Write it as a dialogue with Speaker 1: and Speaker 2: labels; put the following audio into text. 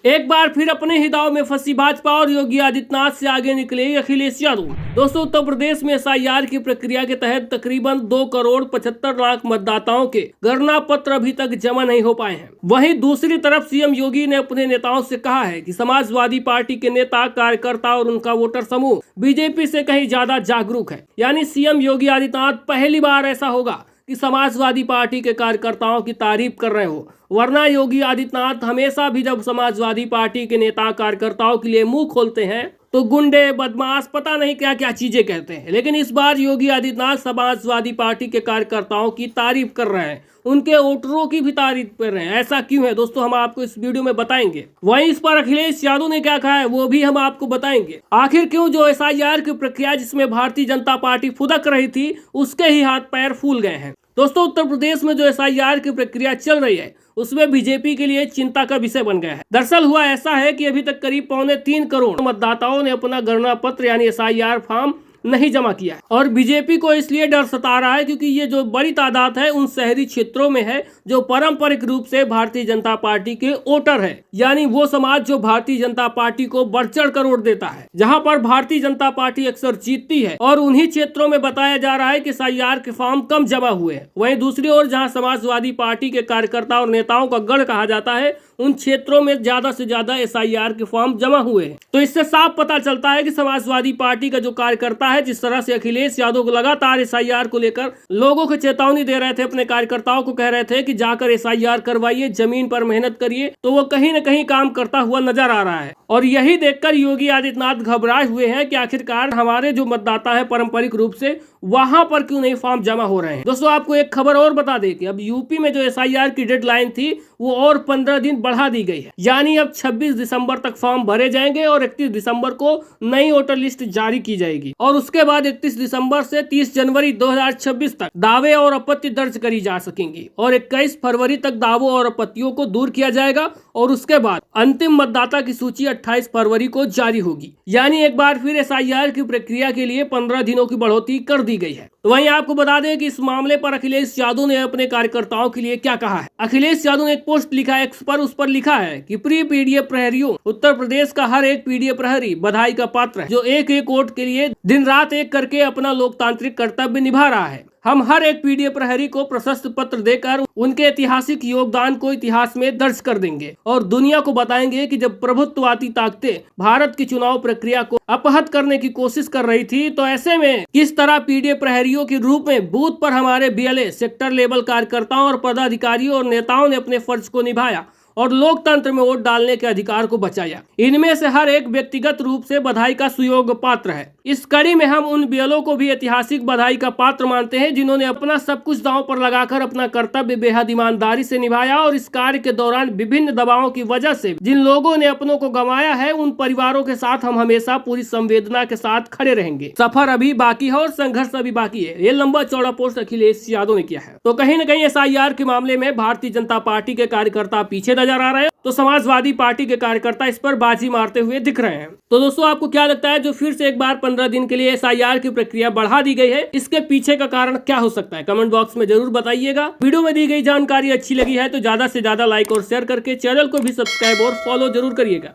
Speaker 1: एक बार फिर अपने ही दांव में फंसी भाजपा और योगी आदित्यनाथ से आगे निकले अखिलेश यादव। दोस्तों, उत्तर प्रदेश में एसआईआर की प्रक्रिया के तहत तकरीबन 2,75,00,000 मतदाताओं के गणना पत्र अभी तक जमा नहीं हो पाए हैं। वहीं दूसरी तरफ सीएम योगी ने अपने नेताओं से कहा है कि समाजवादी पार्टी के नेता, कार्यकर्ता और उनका वोटर समूह बीजेपी से कहीं ज्यादा जागरूक है। यानी सीएम योगी आदित्यनाथ पहली बार ऐसा होगा कि समाजवादी पार्टी के कार्यकर्ताओं की तारीफ कर रहे हो, वरना योगी आदित्यनाथ हमेशा भी जब समाजवादी पार्टी के नेता कार्यकर्ताओं के लिए मुंह खोलते हैं तो गुंडे, बदमाश, पता नहीं क्या क्या चीजें कहते हैं। लेकिन इस बार योगी आदित्यनाथ समाजवादी पार्टी के कार्यकर्ताओं की तारीफ कर रहे हैं, उनके वोटरों की भी तारीफ कर रहे हैं। ऐसा क्यों है दोस्तों, हम आपको इस वीडियो में बताएंगे। वहीं इस पर अखिलेश यादव ने क्या कहा है वो भी हम आपको बताएंगे। आखिर क्यों जो एसआईआर की प्रक्रिया जिसमें भारतीय जनता पार्टी फुदक रही थी उसके ही हाथ पैर फूल गए हैं। दोस्तों, उत्तर प्रदेश में जो एसआईआर की प्रक्रिया चल रही है उसमें बीजेपी के लिए चिंता का विषय बन गया है। दरअसल हुआ ऐसा है कि अभी तक करीब 3.25 करोड़ मतदाताओं ने अपना गणना पत्र यानी एसआईआर फॉर्म नहीं जमा किया है। और बीजेपी को इसलिए डर सता रहा है क्योंकि ये जो बड़ी तादाद है उन शहरी क्षेत्रों में है जो पारंपरिक रूप से भारतीय जनता पार्टी के वोटर है, यानी वो समाज जो भारतीय जनता पार्टी को बढ़ चढ़ कर वोट देता है, जहां पर भारतीय जनता पार्टी अक्सर जीतती है। और उन्हीं क्षेत्रों में बताया जा रहा है कि एसआईआर के फॉर्म कम जमा हुए हैं। वहीं दूसरी ओर जहां समाजवादी पार्टी के कार्यकर्ता और नेताओं का गढ़ कहा जाता है उन क्षेत्रों में ज्यादा से ज्यादा एसआईआर के फॉर्म जमा हुए हैं। तो इससे साफ पता चलता है कि समाजवादी पार्टी का जो कार्यकर्ता है, जिस तरह से अखिलेश यादव को लगातार एसआईआर को लेकर लोगों को चेतावनी दे रहे थे, अपने कार्यकर्ताओं को कह रहे थे कि जाकर एसआईआर करवाइए, जमीन पर मेहनत करिए, तो वो कहीं न कहीं काम करता हुआ नजर आ रहा है। और यही देखकर योगी आदित्यनाथ घबराए हुए हैं कि आखिरकार हमारे जो मतदाता है पारंपरिक रूप से वहां पर क्यों नहीं फॉर्म जमा हो रहे हैं। दोस्तों, आपको एक खबर और बता दें कि अब यूपी में जो एसआईआर की डेडलाइन थी वो और 15 दिन बढ़ा दी गई है। यानी अब 26 दिसंबर तक फॉर्म भरे जाएंगे और 31 दिसंबर को नई वोटर लिस्ट जारी की जाएगी। और उसके बाद 31 दिसंबर से 30 जनवरी 2026 तक दावे और आपत्ति दर्ज करी जा सकेंगी और 21 फरवरी तक दावों और आपत्तियों को दूर किया जाएगा। और उसके बाद अंतिम मतदाता की सूची 28 फरवरी को जारी होगी। यानी एक बार फिर एसआईआर की प्रक्रिया के लिए 15 दिनों की बढ़ोतरी कर दी गई है। तो वहीं आपको बता दें कि इस मामले पर अखिलेश यादव ने अपने कार्यकर्ताओं के लिए क्या कहा है। अखिलेश यादव ने एक पोस्ट लिखा है एक्स पर, उस पर लिखा है कि प्रिय पीडीएफ प्रहरियों, उत्तर प्रदेश का हर एक पीडीएफ प्रहरी बधाई का पात्र है जो एक एक वोट के लिए दिन रात एक करके अपना लोकतांत्रिक कर्तव्य निभा रहा है। हम हर एक पीडीएफ प्रहरी को प्रशस्त पत्र देकर उनके ऐतिहासिक योगदान को इतिहास में दर्ज कर देंगे और दुनिया को बताएंगे कि जब प्रभुत्ववादी ताकतें भारत की चुनाव प्रक्रिया को अपहत करने की कोशिश कर रही थी तो ऐसे में किस तरह पीडीएफ प्रहरियों के रूप में बूथ पर हमारे बीएलए, सेक्टर लेवल कार्यकर्ताओं और पदाधिकारियों और नेताओं ने अपने फर्ज को निभाया और लोकतंत्र में वोट डालने के अधिकार को बचाया। इनमें से हर एक व्यक्तिगत रूप से बधाई का सुयोग्य पात्र है। इस कड़ी में हम उन बीएलओ को भी ऐतिहासिक बधाई का पात्र मानते हैं जिन्होंने अपना सब कुछ दांव पर लगाकर अपना कर्तव्य बेहद ईमानदारी से निभाया। और इस कार्य के दौरान विभिन्न दबावों की वजह से जिन लोगों ने अपनों को गंवाया है उन परिवारों के साथ हम हमेशा पूरी संवेदना के साथ खड़े रहेंगे। सफर अभी बाकी है और संघर्ष अभी बाकी है। ये लंबा चौड़ा पोस्ट अखिलेश यादव ने किया है। तो कहीं न कहीं एसआईआर के मामले में भारतीय जनता पार्टी के कार्यकर्ता पीछे नजर आ रहे हैं तो समाजवादी पार्टी के कार्यकर्ता इस पर बाजी मारते हुए दिख रहे हैं। तो दोस्तों, आपको क्या लगता है जो फिर से एक बार 15 दिन के लिए एसआईआर की प्रक्रिया बढ़ा दी गई है, इसके पीछे का कारण क्या हो सकता है? कमेंट बॉक्स में जरूर बताइएगा। वीडियो में दी गई जानकारी अच्छी लगी है तो ज्यादा से ज्यादा लाइक और शेयर करके चैनल को भी सब्सक्राइब और फॉलो जरूर करिएगा।